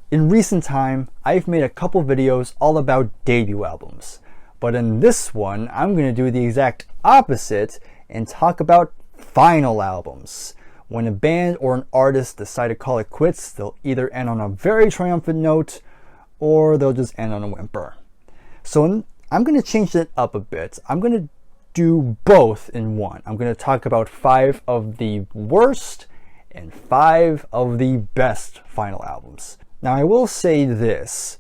In recent time, I've made a couple videos all about debut albums, but in this one, I'm going to do the exact opposite and talk about final albums. When a band or an artist decide to call it quits, they'll either end on a very triumphant note or they'll just end on a whimper. So I'm going to change it up a bit. I'm going to do both in one. I'm going to talk about 5 of the worst and 5 of the best final albums. Now I will say this,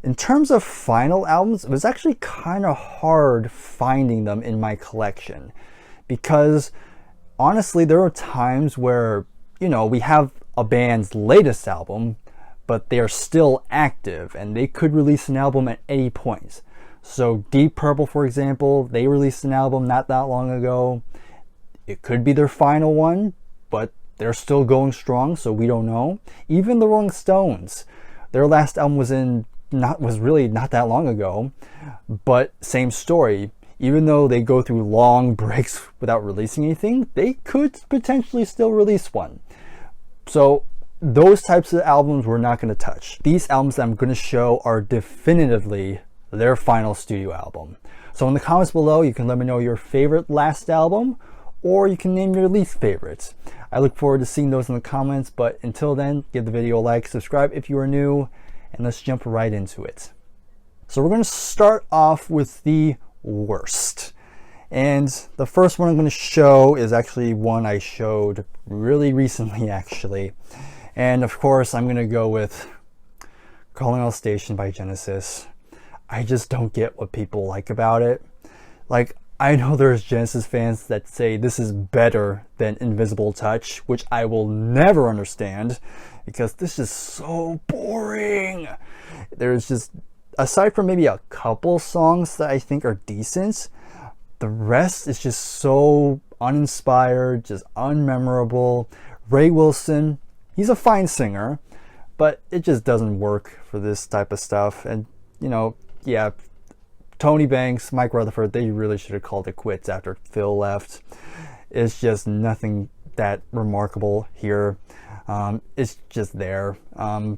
in terms of final albums, it was actually kind of hard finding them in my collection because honestly there are times where, we have a band's latest album but they're still active and they could release an album at any point. So Deep Purple, for example, they released an album not that long ago. It could be their final one, but they're still going strong, so we don't know. Even the Rolling Stones, their last album was really not that long ago, but same story. Even though they go through long breaks without releasing anything, they could potentially still release one. So those types of albums we're not going to touch. These albums that I'm going to show are definitively their final studio album. So in the comments below, you can let me know your favorite last album, or you can name your least favorites. I look forward to seeing those in the comments, but until then, give the video a like, subscribe if you are new, and let's jump right into it. So we're going to start off with the worst. And the first one I'm going to show is actually one I showed really recently, actually. And of course, I'm going to go with Calling All Station by Genesis. I just don't get what people like about it. Like, I know there's Genesis fans that say this is better than Invisible Touch, which I will never understand because this is so boring. There's just, aside from maybe a couple songs that I think are decent, the rest is just so uninspired, just unmemorable. Ray Wilson, he's a fine singer, but it just doesn't work for this type of stuff. And, yeah, Tony Banks, Mike Rutherford, they really should have called it quits after Phil left. It's just nothing that remarkable here. It's just there. To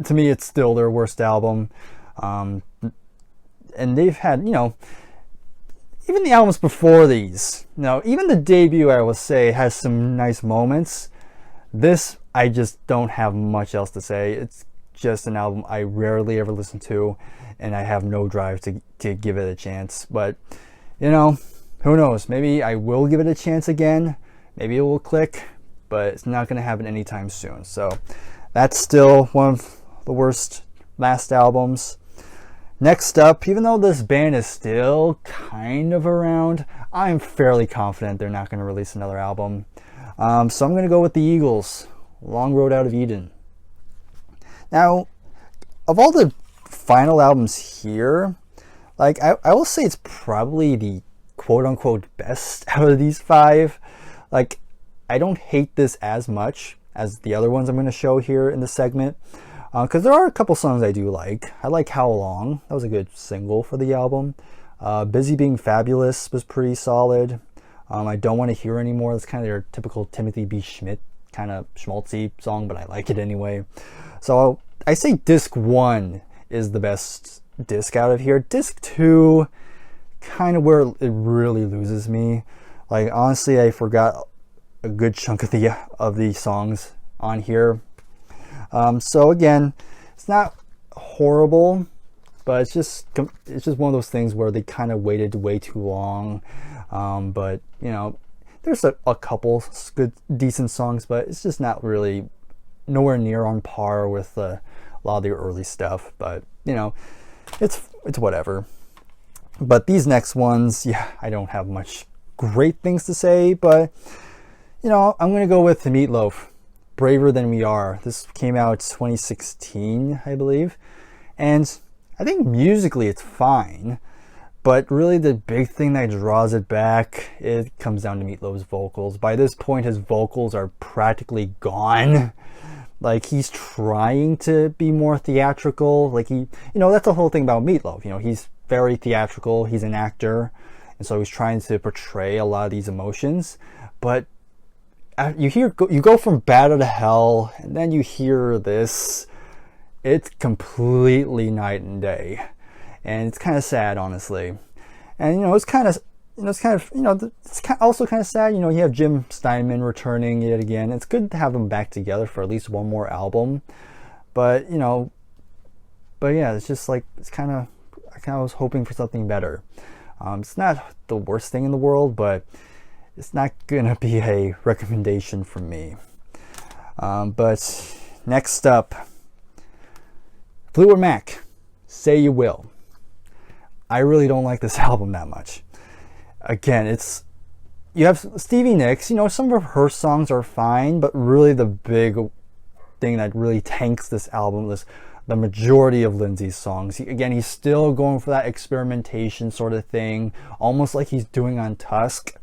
me, it's still their worst album. And they've had, even the albums before these, even the debut, I will say, has some nice moments. This, I just don't have much else to say. It's just an album I rarely ever listen to, and I have no drive to give it a chance. But who knows, maybe I will give it a chance again, maybe it will click, but it's not going to happen anytime soon. So that's still one of the worst last albums. Next up, even though this band is still kind of around, I'm fairly confident they're not going to release another album. So I'm going to go with the Eagles, Long Road Out of Eden. Now, of all the final albums here, I will say it's probably the quote-unquote best out of these 5. I don't hate this as much as the other ones I'm going to show here in the segment, because there are a couple songs I do like. I like How Long. That was a good single for the album. Busy Being Fabulous was pretty solid. I Don't Want to Hear Anymore. That's kind of their typical Timothy B. Schmidt kind of schmaltzy song, but I like it anyway. So I say disc 1 is the best disc out of here. Disc 2, kind of where it really loses me. Honestly, I forgot a good chunk of the songs on here. So again, it's not horrible, but it's just one of those things where they kind of waited way too long. But there's a couple good decent songs, but it's just not really nowhere near on par with a lot of the early stuff. But it's whatever. But these next ones, yeah, I don't have much great things to say, but I'm gonna go with the Meatloaf, Braver Than We Are. This came out 2016, I believe, and I think musically it's fine, but really the big thing that draws it back, it comes down to Meatloaf's vocals. By this point, his vocals are practically gone. He's trying to be more theatrical. That's the whole thing about Meatloaf. He's very theatrical. He's an actor, and so he's trying to portray a lot of these emotions. But you go from Battle to Hell, and then you hear this. it's completely night and day, and it's kind of sad, honestly. And it's kind of also kind of sad. You have Jim Steinman returning yet again. It's good to have them back together for at least one more album, but yeah, it's just like I kind of was hoping for something better. It's not the worst thing in the world, but it's not gonna be a recommendation from me. But next up, Fleetwood Mac, Say You Will. I really don't like this album that much. Again, you have Stevie Nicks. Some of her songs are fine, but really the big thing that really tanks this album is the majority of Lindsay's songs. Again, he's still going for that experimentation sort of thing, almost like he's doing on Tusk.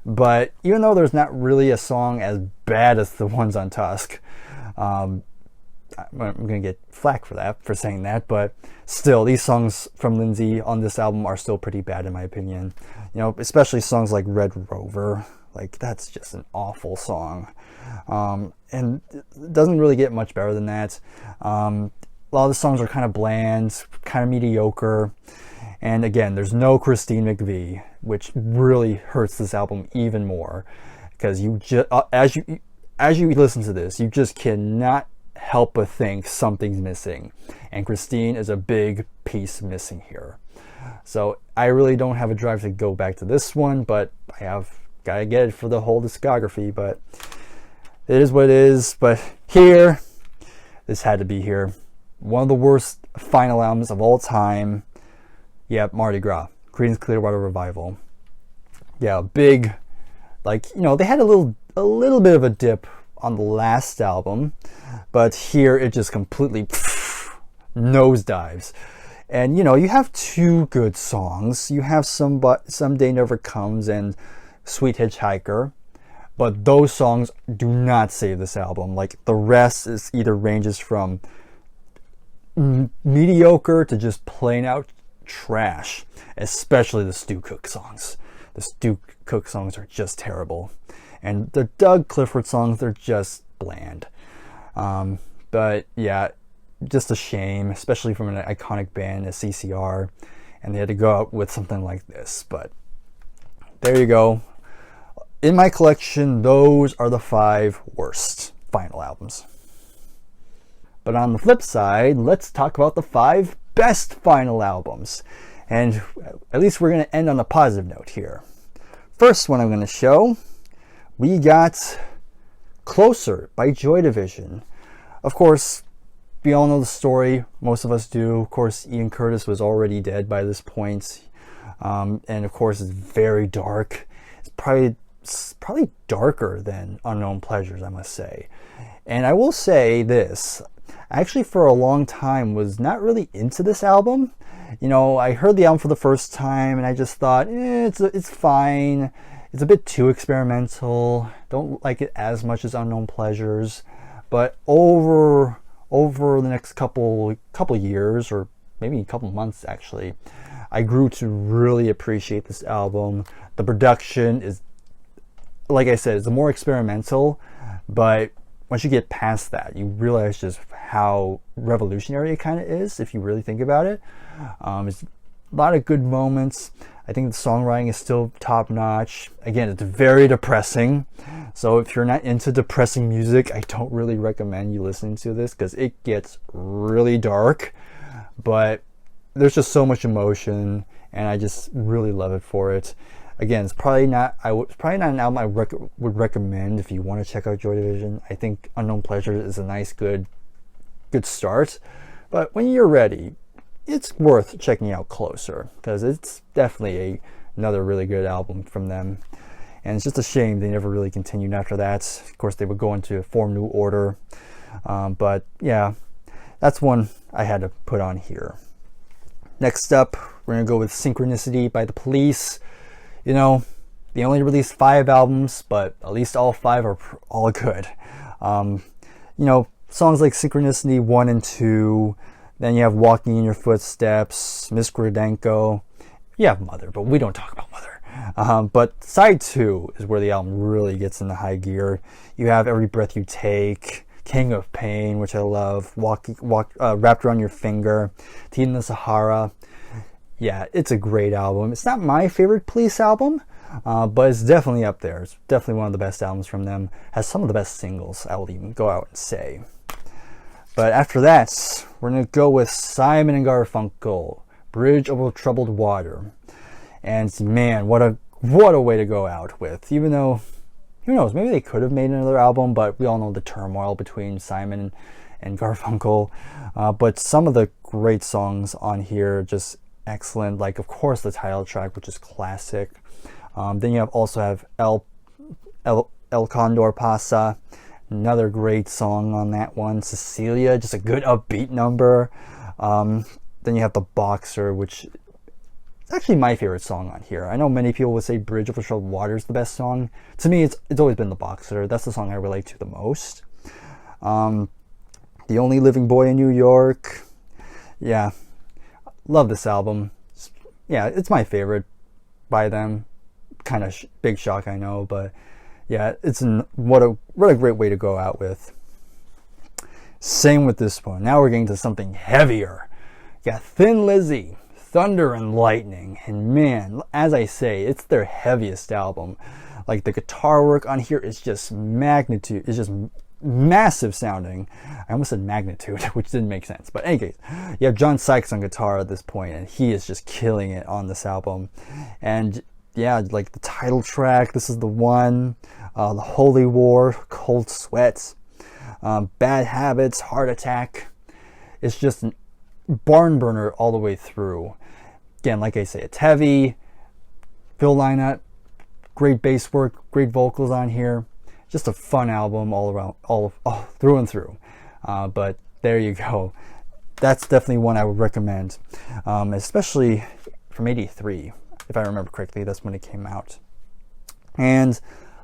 But even though there's not really a song as bad as the ones on Tusk, I'm going to get flack for saying that, but still, these songs from Lindsay on this album are still pretty bad in my opinion. Especially songs like Red Rover. Like, that's just an awful song. And it doesn't really get much better than that. A lot of the songs are kind of bland, kind of mediocre. And again, there's no Christine McVie, which really hurts this album even more, because you just as you listen to this, you just cannot help but think something's missing, and Christine is a big piece missing here. So I really don't have a drive to go back to this one, but I have gotta get it for the whole discography. But it is what it is. But here, this had to be here. One of the worst final albums of all time. Yeah, Mardi Gras, Creedence Clearwater Revival. Yeah, big, they had a little bit of a dip on the last album, but here it just completely nosedives. And you have two good songs. You have Someday Never Comes and Sweet Hitchhiker, but those songs do not save this album. Like, the rest is either ranges from mediocre to just plain out trash, especially the Stu Cook songs. The Stu Cook songs are just terrible, and the Doug Clifford songs, they're just bland. But yeah, just a shame, especially from an iconic band as CCR, and they had to go out with something like this. But there you go. In my collection, those are the 5 worst final albums. But on the flip side, let's talk about the 5 best final albums. And at least we're going to end on a positive note here. First one I'm going to show, we got Closer by Joy Division. Of course, we all know the story. Most of us do. Of course, Ian Curtis was already dead by this point. And of course, it's very dark. It's probably darker than Unknown Pleasures, I must say. And I will say this. I actually, for a long time, was not really into this album. I heard the album for the first time, and I just thought, it's fine. It's a bit too experimental. Don't like it as much as Unknown Pleasures. But over the next couple years, or maybe a couple months actually, I grew to really appreciate this album. The production is, like I said, it's more experimental, but once you get past that, you realize just how revolutionary it kind of is, if you really think about it. It's a lot of good moments. I think the songwriting is still top notch. Again, it's very depressing. So if you're not into depressing music, I don't really recommend you listening to this, because it gets really dark. But there's just so much emotion, and I just really love it for it. Again, it's probably not an album I would recommend if you want to check out Joy Division. I think Unknown Pleasures is a nice, good start. But when you're ready, it's worth checking out Closer, because it's definitely another really good album from them. And it's just a shame they never really continued after that. Of course, they would go into Form New Order. But yeah, that's one I had to put on here. Next up, we're going to go with Synchronicity by The Police. They only released 5 albums, but at least all 5 are all good. Songs like Synchronicity 1 and 2, then you have Walking in Your Footsteps, Miss Gradenko. You have Mother, but we don't talk about Mother. But side 2 is where the album really gets into high gear. You have Every Breath You Take, King of Pain, which I love, Wrapped Around Your Finger, Teen in the Sahara. Yeah, it's a great album. It's not my favorite Police album, but it's definitely up there. It's definitely one of the best albums from them. Has some of the best singles, I will even go out and say. But after that, we're going to go with Simon and Garfunkel, Bridge Over Troubled Water. And man, what a way to go out with. Even though, who knows, maybe they could have made another album, but we all know the turmoil between Simon and Garfunkel. But some of the great songs on here, just excellent. Like, of course, the title track, which is classic. Then you also have El Condor Pasa, another great song on that one. Cecilia, just a good upbeat number. Then you have The Boxer, which is actually my favorite song on here. I know many people would say Bridge Over Troubled Water is the best song. To me, it's always been The Boxer. That's the song I relate to the most. The Only Living Boy in New York. Yeah, love this album. Yeah, it's my favorite by them. Kind of big shock, I know, but yeah, what a great way to go out with. Same with this one. Now we're getting to something heavier. Yeah, Thin Lizzy, Thunder and Lightning, and man, as I say, it's their heaviest album. Like, the guitar work on here is just magnitude. It's just massive sounding. I almost said magnitude, which didn't make sense. But anyways, you have John Sykes on guitar at this point, and he is just killing it on this album. And yeah, like the title track, this is the one. The Holy War, Cold Sweat, Bad Habits, Heart Attack. It's just a barn burner all the way through. Again, like I say, it's heavy. Phil Lynott, great bass work, great vocals on here. Just a fun album all around, all through and through. But there you go. That's definitely one I would recommend, especially from '83, if I remember correctly. That's when it came out. And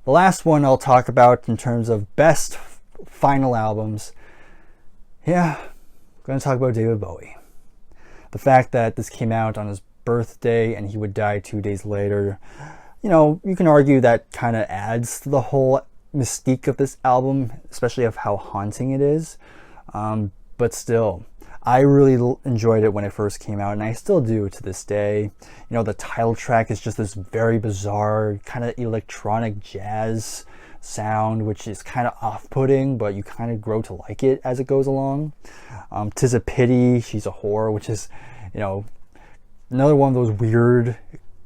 the last one I'll talk about in terms of best final albums, yeah, I'm going to talk about David Bowie. The fact that this came out on his birthday and he would die 2 days later, you know, you can argue that kind of adds to the whole mystique of this album, especially of how haunting it is. But still, I really enjoyed it when it first came out, and I still do to this day. You know, the title track is just this very bizarre kind of electronic jazz sound, which is kind of off-putting, but you kind of grow to like it as it goes along. 'Tis a Pity, She's a Whore, which is, you know, another one of those weird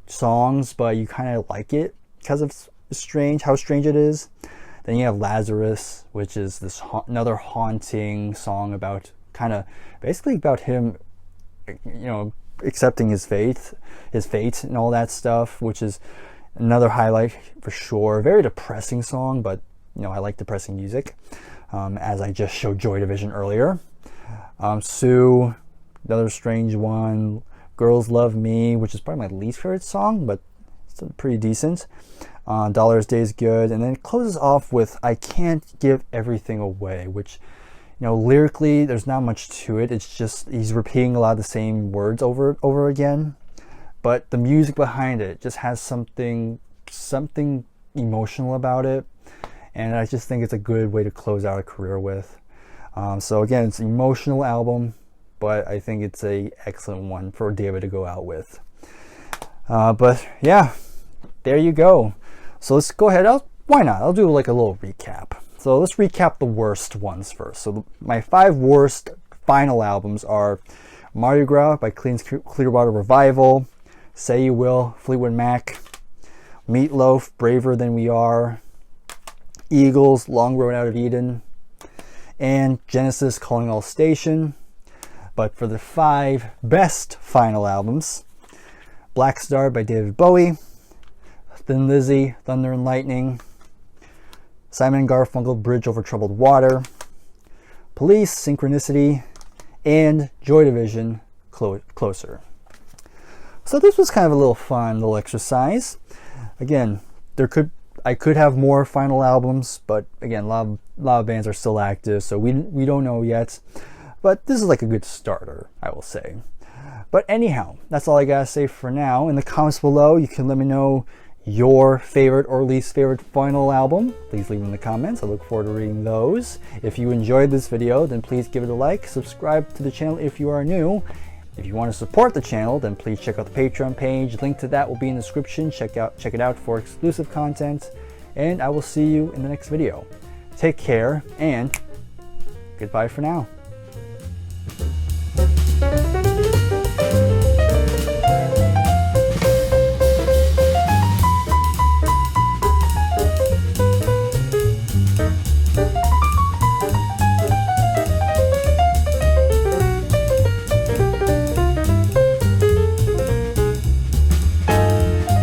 songs, but you kind of like it because of how strange it is. Then you have Lazarus, which is this another haunting song about basically about him, you know, accepting his fate and all that stuff, which is another highlight for sure. Very depressing song, but you know, I like depressing music, as I just showed Joy Division earlier. Sue, another strange one. Girls Love Me, which is probably my least favorite song, but it's pretty decent. Dollars Day is good, and then it closes off with I Can't Give Everything Away, which, you know, lyrically there's not much to it. It's just he's repeating a lot of the same words over again, but the music behind it just has something emotional about it, and I just think it's a good way to close out a career with. So again, it's an emotional album, but I think it's a excellent one for David to go out with. But yeah, there you go. So let's go ahead. Why not? I'll do like a little recap. So let's recap the worst ones first. So my 5 worst final albums are Mardi Gras by Clearwater Revival, Say You Will, Fleetwood Mac, Meatloaf, Braver Than We Are, Eagles, Long Road Out of Eden, and Genesis, Calling All Station. But for the 5 best final albums, Black Star by David Bowie, Thin Lizzy, Thunder and Lightning, Simon and Garfunkel, Bridge Over Troubled Water, Police, Synchronicity, and Joy Division, Closer. So this was kind of a little fun little exercise. Again, I could have more final albums, but again, a lot of bands are still active, so we don't know yet. But this is like a good starter, I will say. But anyhow, that's all I gotta say for now. In the comments below, you can let me know your favorite or least favorite vinyl album. Please leave them in the comments. I look forward to reading those. If you enjoyed this video, then please give it a like. Subscribe to the channel if you are new. If you want to support the channel, then please check out the Patreon page. Link to that will be in the description. Check it out for exclusive content. And I will see you in the next video. Take care and goodbye for now.